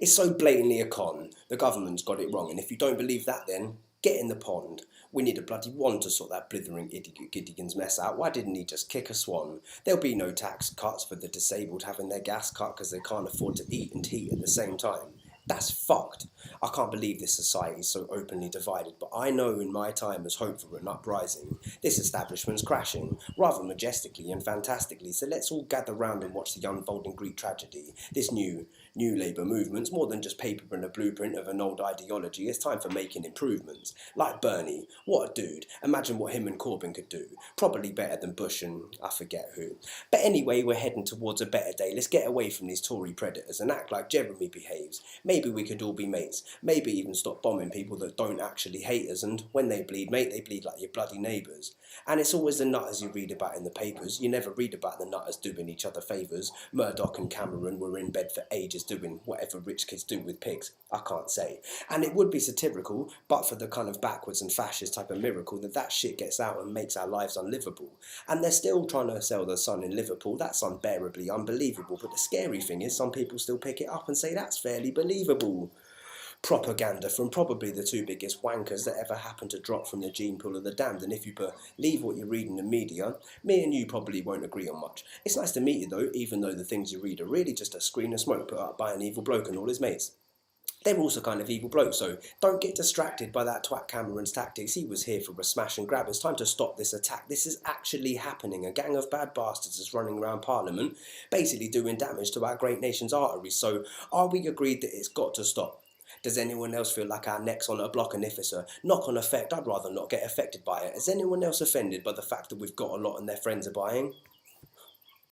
It's so blatantly a con. The government's got it wrong, and if you don't believe that, then get in the pond. We need a bloody wand to sort that blithering idiot Gideon's mess out. Why didn't he just kick a swan? There'll be no tax cuts for the disabled having their gas cut because they can't afford to eat and heat at the same time. That's fucked. I can't believe this society is so openly divided, but I know in my time as hope for an uprising, this establishment's crashing, rather majestically and fantastically, so let's all gather round and watch the unfolding Greek tragedy. This new Labour movement's more than just paper and a blueprint of an old ideology, it's time for making improvements. Like Bernie, what a dude. Imagine what him and Corbyn could do. Probably better than Bush and I forget who. But anyway, we're heading towards a better day. Let's get away from these Tory predators and act like Jeremy behaves. Maybe we could all be mates. Maybe even stop bombing people that don't actually hate us, and when they bleed, mate, they bleed like your bloody neighbours. And it's always the nutters you read about in the papers. You never read about the nutters doing each other favours. Murdoch and Cameron were in bed for ages doing whatever rich kids do with pigs. I can't say. And it would be satirical, but for the kind of backwards and fascist type of miracle that shit gets out and makes our lives unlivable. And they're still trying to sell the Sun in Liverpool. That's unbearably unbelievable. But the scary thing is some people still pick it up and say that's fairly believable. Propaganda from probably the two biggest wankers that ever happened to drop from the gene pool of the damned, and if you believe what you read in the media, me and you probably won't agree on much. It's nice to meet you though, even though the things you read are really just a screen of smoke put up by an evil bloke and all his mates. They're also kind of evil blokes, so don't get distracted by that twat Cameron's tactics. He was here for a smash and grab. It's time to stop this attack. This is actually happening. A gang of bad bastards is running around Parliament, basically doing damage to our great nation's arteries. So are we agreed that it's got to stop? Does anyone else feel like our neck's on a block, and if it's a knock-on effect, I'd rather not get affected by it? Is anyone else offended by the fact that we've got a lot and their friends are buying?